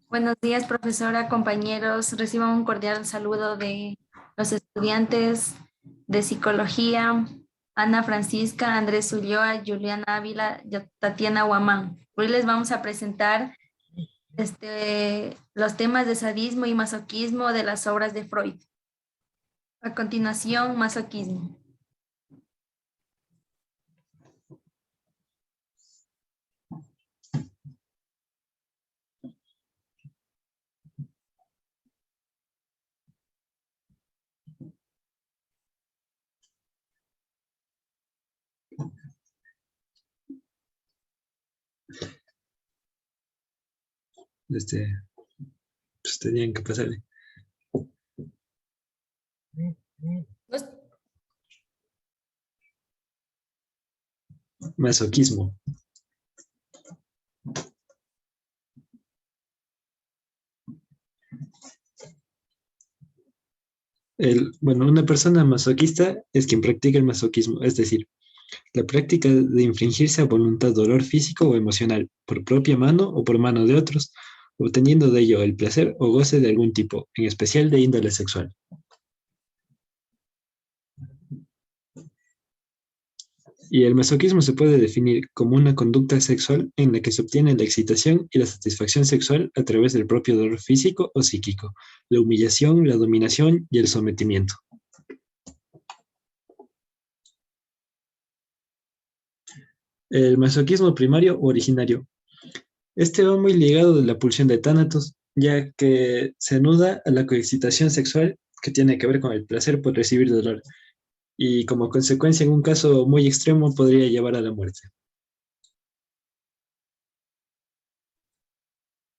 Buenos días, profesora, compañeros. Reciban un cordial saludo de los estudiantes de psicología, Ana Francisca, Andrés Ulloa, Juliana Ávila, Tatiana Huamán. Hoy les vamos a presentar los temas de sadismo y masoquismo de las obras de Freud. A continuación, masoquismo. este, pues tenían que pasar. Masoquismo. Una persona masoquista es quien practica el masoquismo, es decir, la práctica de infligirse a voluntad dolor físico o emocional, por propia mano o por mano de otros, obteniendo de ello el placer o goce de algún tipo, en especial de índole sexual. Y el masoquismo se puede definir como una conducta sexual en la que se obtiene la excitación y la satisfacción sexual a través del propio dolor físico o psíquico, la humillación, la dominación y el sometimiento. El masoquismo primario o originario. Este va muy ligado de la pulsión de Tánatos, ya que se anuda a la coexcitación sexual que tiene que ver con el placer por recibir dolor, y como consecuencia en un caso muy extremo podría llevar a la muerte.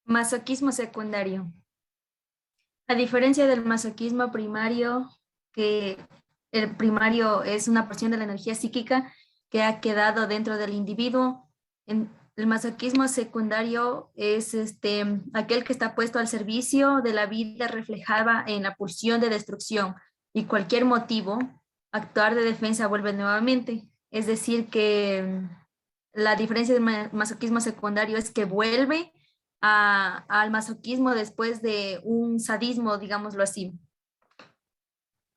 Masoquismo secundario. A diferencia del masoquismo primario, que el primario es una porción de la energía psíquica que ha quedado dentro del individuo, el masoquismo secundario es aquel que está puesto al servicio de la vida reflejada en la pulsión de destrucción y cualquier motivo, actuar de defensa vuelve nuevamente. Es decir, que la diferencia del masoquismo secundario es que vuelve al masoquismo después de un sadismo, digámoslo así.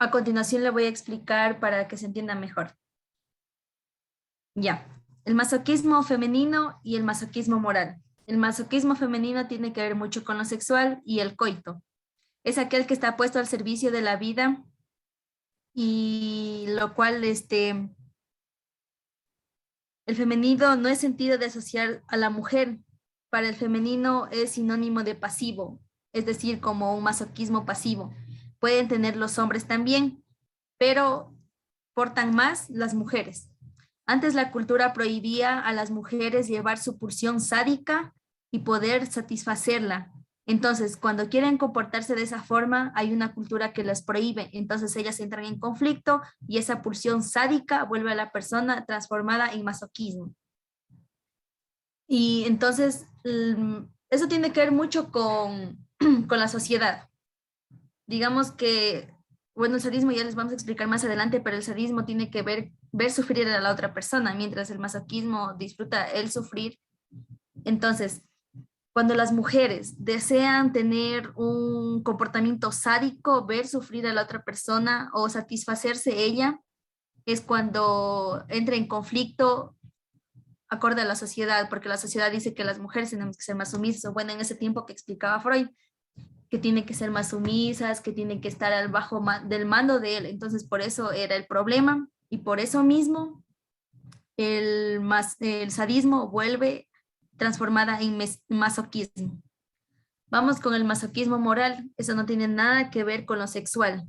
A continuación le voy a explicar para que se entienda mejor. Ya, el masoquismo femenino y el masoquismo moral. El masoquismo femenino tiene que ver mucho con lo sexual y el coito. Es aquel que está puesto al servicio de la vida y lo cual el femenino no es sentido de asociar a la mujer. Para el femenino es sinónimo de pasivo, es decir, como un masoquismo pasivo. Pueden tener los hombres también, pero portan más las mujeres. Antes la cultura prohibía a las mujeres llevar su pulsión sádica y poder satisfacerla. Entonces, cuando quieren comportarse de esa forma, hay una cultura que las prohíbe. Entonces, ellas entran en conflicto y esa pulsión sádica vuelve a la persona transformada en masoquismo. Y entonces, eso tiene que ver mucho con la sociedad. Digamos que, bueno, el sadismo ya les vamos a explicar más adelante, pero el sadismo tiene que ver sufrir a la otra persona, mientras el masoquismo disfruta el sufrir. Entonces, cuando las mujeres desean tener un comportamiento sádico, ver sufrir a la otra persona o satisfacerse ella, es cuando entra en conflicto acorde a la sociedad, porque la sociedad dice que las mujeres tenemos que ser más sumisas. Bueno, en ese tiempo que explicaba Freud, que tienen que ser más sumisas, que tienen que estar al bajo del mando de él. Entonces, por eso era el problema y por eso mismo el sadismo vuelve transformada en masoquismo. Vamos con el masoquismo moral. Eso no tiene nada que ver con lo sexual,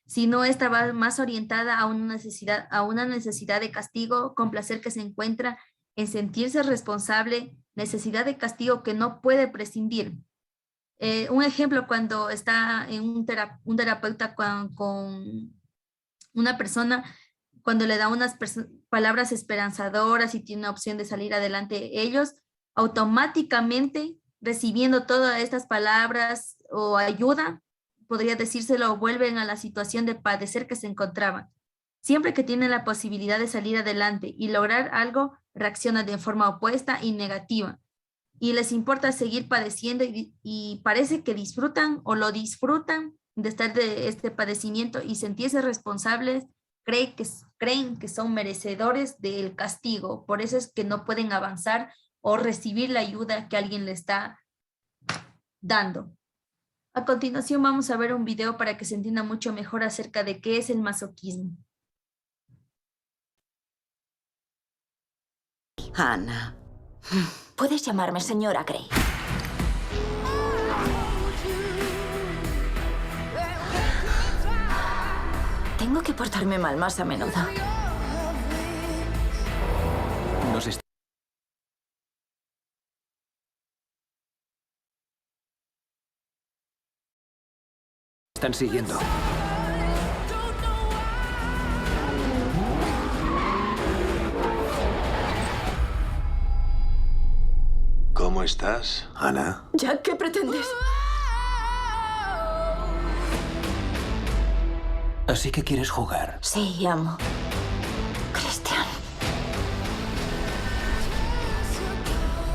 sino esta va más orientada a una necesidad de castigo con placer que se encuentra en sentirse responsable, necesidad de castigo que no puede prescindir. Un ejemplo, cuando está en un terapeuta con una persona, cuando le da unas palabras esperanzadoras y tiene opción de salir adelante, ellos automáticamente recibiendo todas estas palabras o ayuda, podría decírselo, vuelven a la situación de padecer que se encontraban. Siempre que tienen la posibilidad de salir adelante y lograr algo, reaccionan de forma opuesta y negativa. y les importa seguir padeciendo y parece que disfrutan o lo disfrutan de estar de este padecimiento y sentirse responsables, creen que son merecedores del castigo. Por eso es que no pueden avanzar o recibir la ayuda que alguien le está dando. A continuación vamos a ver un video para que se entienda mucho mejor acerca de qué es el masoquismo. Ana, puedes llamarme señora Grey. Tengo que portarme mal más a menudo. Nos están siguiendo. ¿Cómo estás, Ana? Jack, ¿qué pretendes? Así que quieres jugar. Sí, amo. Christian.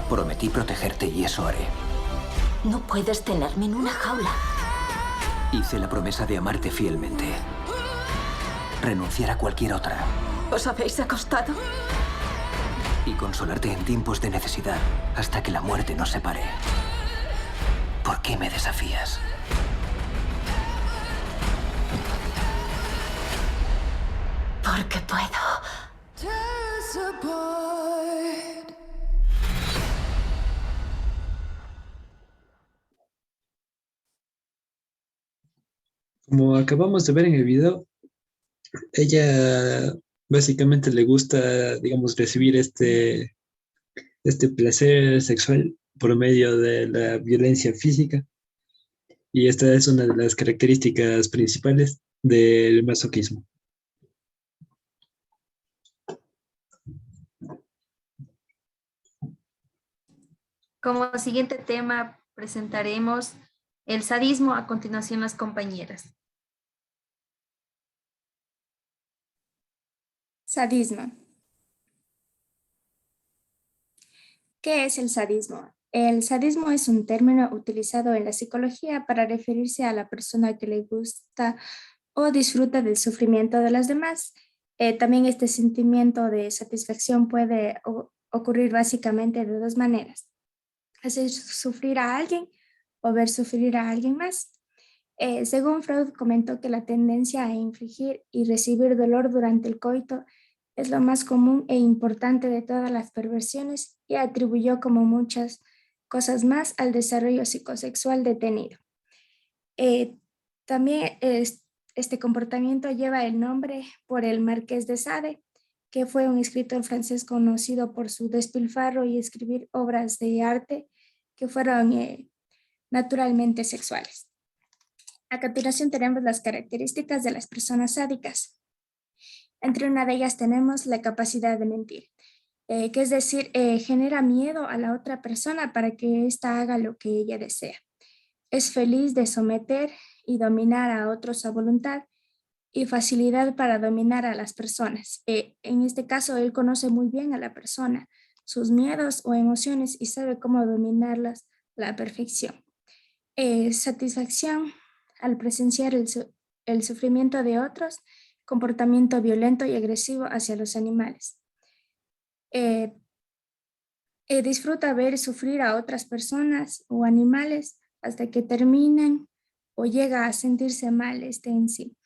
Prometí protegerte y eso haré. No puedes tenerme en una jaula. Hice la promesa de amarte fielmente. Renunciar a cualquier otra. ¿Os habéis acostado? Y consolarte en tiempos de necesidad hasta que la muerte nos separe. ¿Por qué me desafías? Porque puedo. Como acabamos de ver en el video, ella básicamente le gusta, digamos, recibir este placer sexual por medio de la violencia física. Y esta es una de las características principales del masoquismo. Como siguiente tema presentaremos el sadismo, a continuación las compañeras. Sadismo. ¿Qué es el sadismo? El sadismo es un término utilizado en la psicología para referirse a la persona que le gusta o disfruta del sufrimiento de los demás. También este sentimiento de satisfacción puede ocurrir básicamente de dos maneras: hacer sufrir a alguien o ver sufrir a alguien más. Según Freud, comentó que la tendencia a infligir y recibir dolor durante el coito es lo más común e importante de todas las perversiones, y atribuyó, como muchas cosas más, al desarrollo psicosexual detenido. También este comportamiento lleva el nombre por el Marqués de Sade, que fue un escritor francés conocido por su despilfarro y escribir obras de arte que fueron naturalmente sexuales. A continuación tenemos las características de las personas sádicas. Entre una de ellas tenemos la capacidad de mentir, que es decir, genera miedo a la otra persona para que ésta haga lo que ella desea. Es feliz de someter y dominar a otros a voluntad, y facilidad para dominar a las personas. En este caso, él conoce muy bien a la persona, sus miedos o emociones, y sabe cómo dominarlas a la perfección. Satisfacción al presenciar el sufrimiento de otros, comportamiento violento y agresivo hacia los animales. Disfruta ver sufrir a otras personas o animales hasta que terminan o llega a sentirse mal en sí.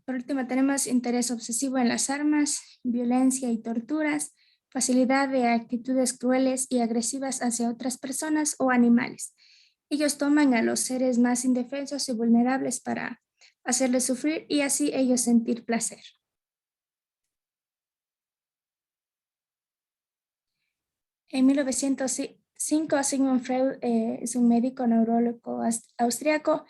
Por último, tenemos interés obsesivo en las armas, violencia y torturas, facilidad de actitudes crueles y agresivas hacia otras personas o animales. Ellos toman a los seres más indefensos y vulnerables para hacerles sufrir y así ellos sentir placer. En 1905, Sigmund Freud, es un médico neurólogo austriaco,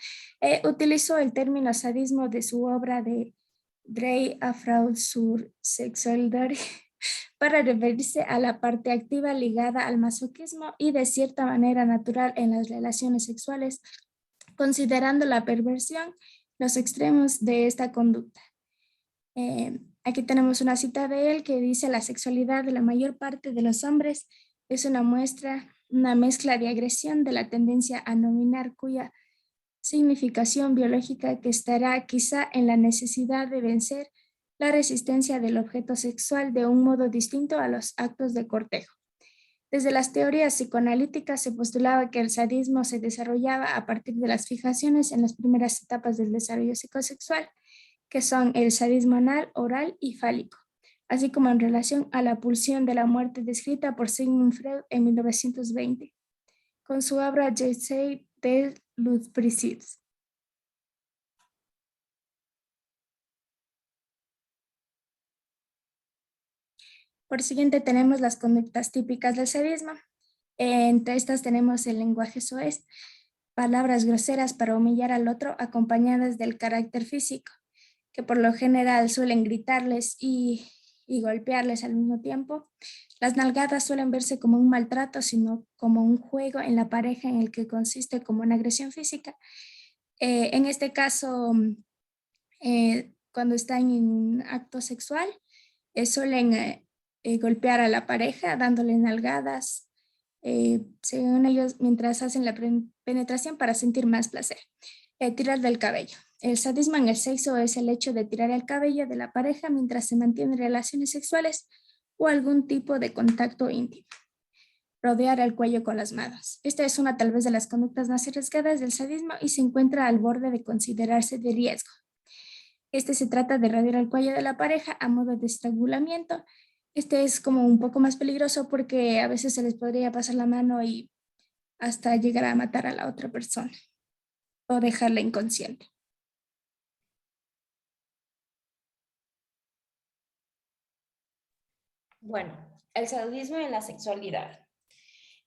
utilizó el término sadismo de su obra de Drei Aufruhr zur Sexualität para referirse a la parte activa ligada al masoquismo y de cierta manera natural en las relaciones sexuales, considerando la perversión los extremos de esta conducta. Aquí tenemos una cita de él que dice: la sexualidad de la mayor parte de los hombres es una muestra una mezcla de agresión de la tendencia a dominar cuya significación biológica que estará quizá en la necesidad de vencer la resistencia del objeto sexual de un modo distinto a los actos de cortejo. Desde las teorías psicoanalíticas se postulaba que el sadismo se desarrollaba a partir de las fijaciones en las primeras etapas del desarrollo psicosexual, que son el sadismo anal, oral y fálico, así como en relación a la pulsión de la muerte descrita por Sigmund Freud en 1920, con su obra J'essaie de Lutpricides. Por siguiente tenemos las conductas típicas del sadismo. Entre estas tenemos el lenguaje soez, palabras groseras para humillar al otro acompañadas del carácter físico, que por lo general suelen gritarles y golpearles al mismo tiempo. Las nalgadas suelen verse como un maltrato, sino como un juego en la pareja en el que consiste como una agresión física. En este caso, cuando están en acto sexual, suelen golpear a la pareja, dándole nalgadas, según ellos, mientras hacen la penetración para sentir más placer. Tirar del cabello. El sadismo en el sexo es el hecho de tirar el cabello de la pareja mientras se mantienen relaciones sexuales o algún tipo de contacto íntimo. Rodear el cuello con las manos. Esta es una tal vez de las conductas más arriesgadas del sadismo y se encuentra al borde de considerarse de riesgo. Se trata de rodear el cuello de la pareja a modo de estrangulamiento. Este es como un poco más peligroso porque a veces se les podría pasar la mano y hasta llegar a matar a la otra persona o dejarla inconsciente. Bueno, el sadismo en la sexualidad.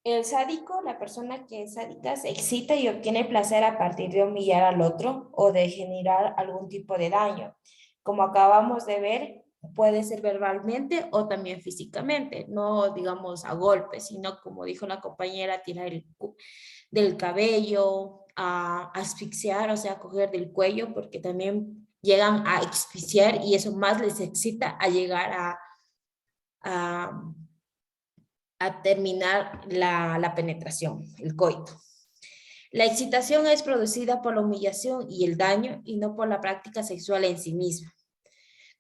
El sádico, la persona que es sádica, se excita y obtiene placer a partir de humillar al otro o de generar algún tipo de daño. Como acabamos de ver, puede ser verbalmente o también físicamente, no digamos a golpes, sino como dijo la compañera, tirar del cabello, a asfixiar, o sea, coger del cuello, porque también llegan a asfixiar y eso más les excita a llegar a terminar la penetración, el coito. La excitación es producida por la humillación y el daño y no por la práctica sexual en sí misma.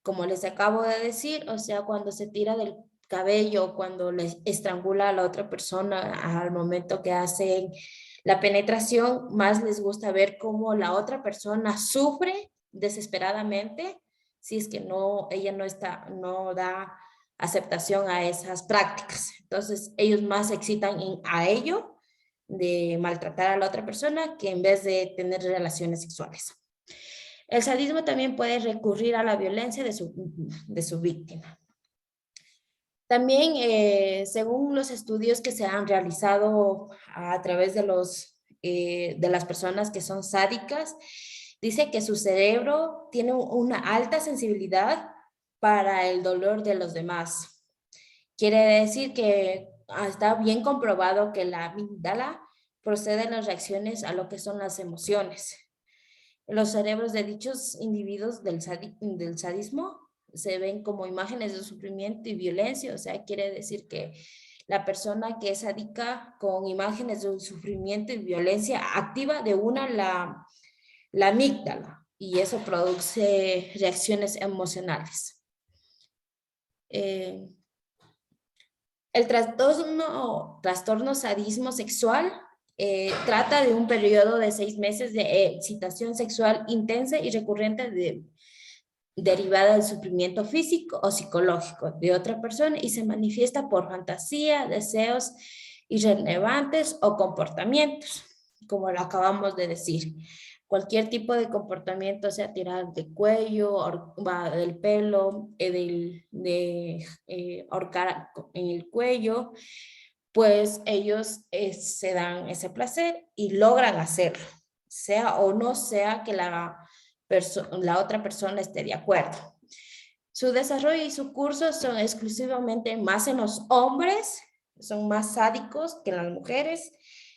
Como les acabo de decir, o sea, cuando se tira del cabello, cuando les estrangula a la otra persona al momento que hacen la penetración, más les gusta ver cómo la otra persona sufre desesperadamente si es que ella no da aceptación a esas prácticas. Entonces, ellos más se excitan a ello de maltratar a la otra persona que en vez de tener relaciones sexuales. El sadismo también puede recurrir a la violencia de su víctima. También, según los estudios que se han realizado a través de las personas que son sádicas, dice que su cerebro tiene una alta sensibilidad para el dolor de los demás. Quiere decir que está bien comprobado que la amígdala procede de las reacciones a lo que son las emociones. Los cerebros de dichos individuos del sadismo se ven como imágenes de sufrimiento y violencia, o sea, quiere decir que la persona que es sádica con imágenes de sufrimiento y violencia activa de la amígdala y eso produce reacciones emocionales. El trastorno sadismo sexual trata de un periodo de 6 meses de excitación sexual intensa y recurrente derivada del sufrimiento físico o psicológico de otra persona y se manifiesta por fantasía, deseos irrelevantes o comportamientos, como lo acabamos de decir. Cualquier tipo de comportamiento, sea tirar del cuello, del pelo, ahorcar en el cuello, pues ellos se dan ese placer y logran hacerlo, sea o no sea que la otra persona esté de acuerdo. Su desarrollo y su curso son exclusivamente más en los hombres, son más sádicos que en las mujeres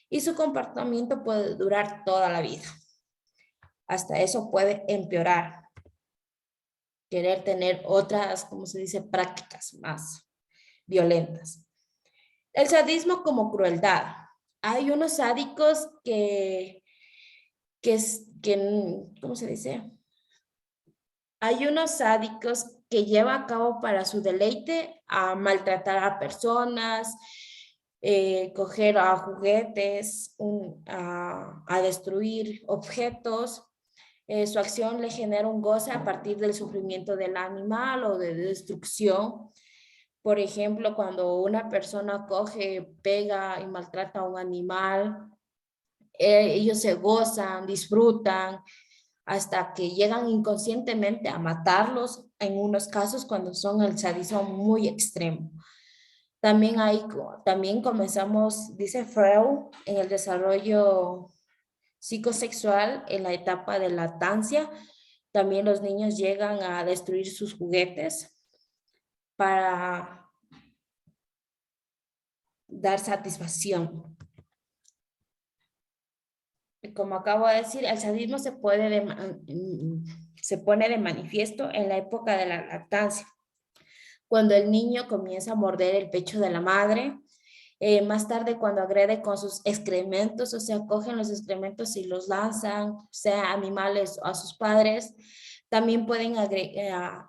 y su comportamiento puede durar toda la vida. Hasta eso puede empeorar. Querer tener otras, como se dice, prácticas más violentas. El sadismo como crueldad. Hay unos sádicos ¿cómo se dice? Hay unos sádicos que lleva a cabo para su deleite a maltratar a personas, coger a juguetes, a destruir objetos. Su acción le genera un goce a partir del sufrimiento del animal o de destrucción. Por ejemplo, cuando una persona coge, pega y maltrata a un animal, ellos se gozan, disfrutan, hasta que llegan inconscientemente a matarlos, en unos casos cuando son el sadismo muy extremo. También comenzamos, dice Freud, en el desarrollo psicosexual en la etapa de lactancia. También los niños llegan a destruir sus juguetes para dar satisfacción. Como acabo de decir, el sadismo se pone de manifiesto en la época de la lactancia, cuando el niño comienza a morder el pecho de la madre, más tarde cuando agrede con sus excrementos, o sea, cogen los excrementos y los lanzan, sea animales o a sus padres. También pueden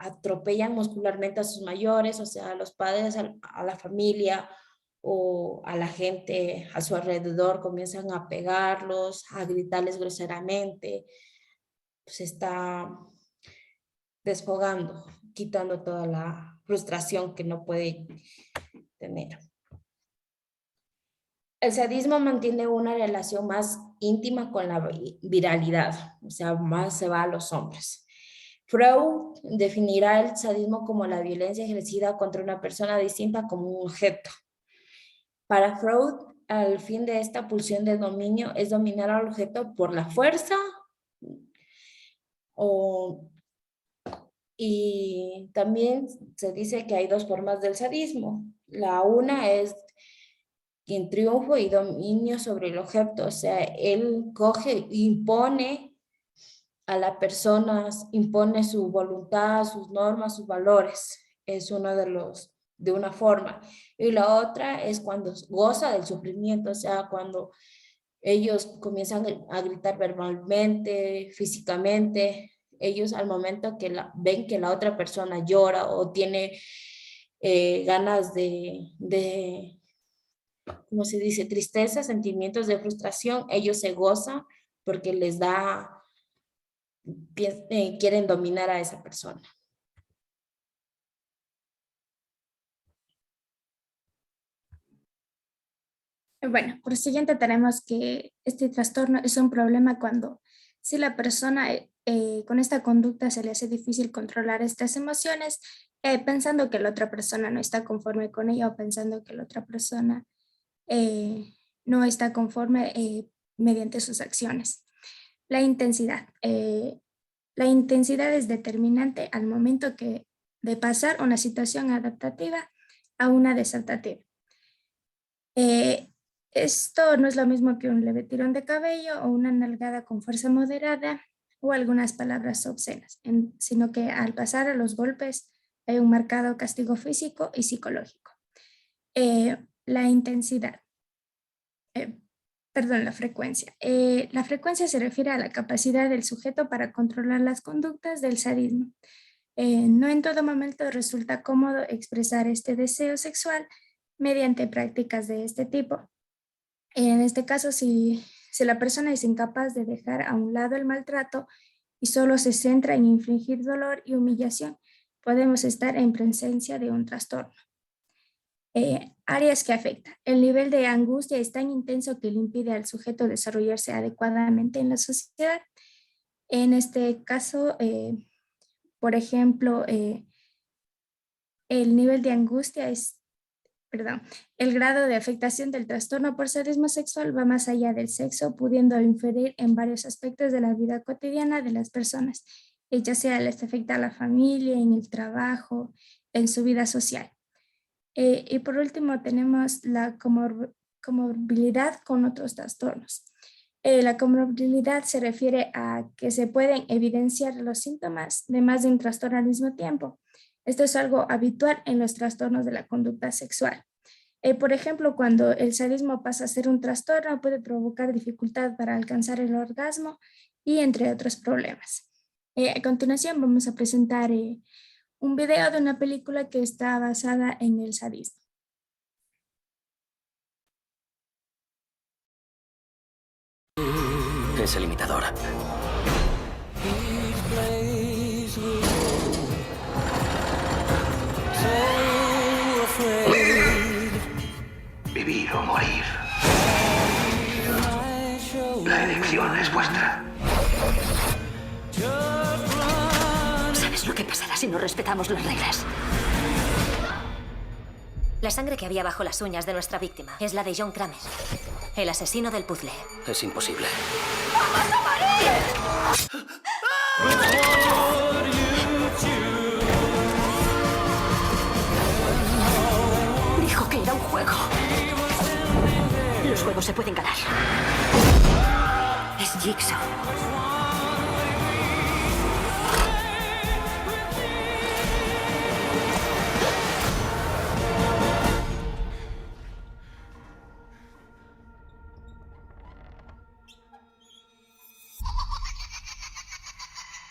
atropellan muscularmente a sus mayores, o sea, a los padres, a la familia o a la gente a su alrededor, comienzan a pegarlos, a gritarles groseramente, se está desfogando, quitando toda la frustración que no puede tener. El sadismo mantiene una relación más íntima con la viralidad, o sea, más se va a los hombres. Freud definirá el sadismo como la violencia ejercida contra una persona distinta como un objeto. Para Freud, al fin de esta pulsión de dominio es dominar al objeto por la fuerza y también se dice que hay dos formas del sadismo. La una es en triunfo y dominio sobre el objeto, o sea, él coge, impone a las personas, impone su voluntad, sus normas, sus valores. Es uno de una forma. Y la otra es cuando goza del sufrimiento, o sea, cuando ellos comienzan a gritar verbalmente, físicamente, ellos al momento que ven que la otra persona llora o tiene ganas ¿cómo se dice? Tristeza, sentimientos de frustración, ellos se gozan porque quieren dominar a esa persona. Bueno, por siguiente tenemos que este trastorno es un problema cuando si la persona con esta conducta se le hace difícil controlar estas emociones, pensando que la otra persona no está conforme con ella o pensando que la otra persona no está conforme mediante sus acciones. La intensidad. La intensidad es determinante al momento de pasar una situación adaptativa a una desadaptativa. Esto no es lo mismo que un leve tirón de cabello o una nalgada con fuerza moderada o algunas palabras obscenas, sino que al pasar a los golpes hay un marcado castigo físico y psicológico. La intensidad. La frecuencia. La frecuencia se refiere a la capacidad del sujeto para controlar las conductas del sadismo. No en todo momento resulta cómodo expresar este deseo sexual mediante prácticas de este tipo. En este caso, si la persona es incapaz de dejar a un lado el maltrato y solo se centra en infligir dolor y humillación, podemos estar en presencia de un trastorno. Áreas que afecta. El nivel de angustia es tan intenso que le impide al sujeto desarrollarse adecuadamente en la sociedad. En este caso, por ejemplo, el nivel de angustia el grado de afectación del trastorno por sadismo sexual va más allá del sexo, pudiendo inferir en varios aspectos de la vida cotidiana de las personas, ya sea les afecta a la familia, en el trabajo, en su vida social. Y por último tenemos la comorbilidad con otros trastornos. La comorbilidad se refiere a que se pueden evidenciar los síntomas de más de un trastorno al mismo tiempo. Esto es algo habitual en los trastornos de la conducta sexual. Por ejemplo, cuando el sadismo pasa a ser un trastorno, puede provocar dificultad para alcanzar el orgasmo y entre otros problemas. A continuación vamos a presentar un video de una película que está basada en el sadismo. Es el imitador. Vivir o morir. La elección es vuestra. ¿Sabes lo que pasará si no respetamos las reglas? La sangre que había bajo las uñas de nuestra víctima es la de John Kramer, el asesino del puzzle. Es imposible. Dijo que era un juego. Los juegos se pueden ganar. Es Jigsaw.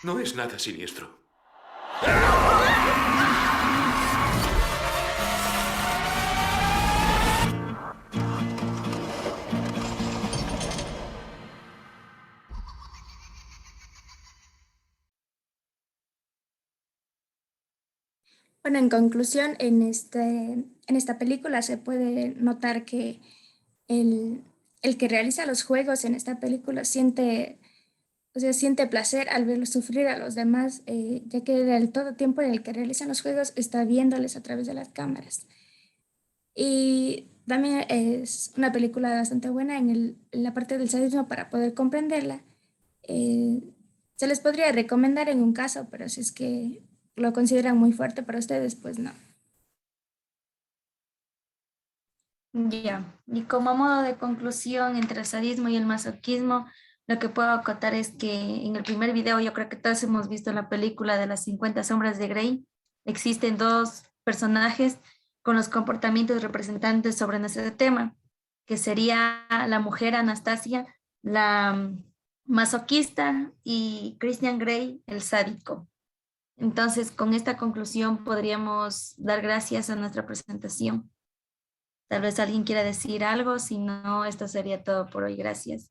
No es nada siniestro. Bueno, en conclusión, en esta película se puede notar que el que realiza los juegos en esta película siente placer al verlos sufrir a los demás, ya que el todo tiempo en el que realizan los juegos está viéndoles a través de las cámaras. Y también es una película bastante buena en la parte del sadismo para poder comprenderla. Se les podría recomendar en un caso, pero si es que lo consideran muy fuerte para ustedes, pues no. Ya, y como modo de conclusión entre el sadismo y el masoquismo, lo que puedo acotar es que en el primer video, yo creo que todos hemos visto la película de las 50 sombras de Grey, existen dos personajes con los comportamientos representantes sobre nuestro tema, que sería la mujer Anastasia, la masoquista, y Christian Grey, el sádico. Entonces, con esta conclusión podríamos dar gracias a nuestra presentación. Tal vez alguien quiera decir algo, si no, esto sería todo por hoy. Gracias.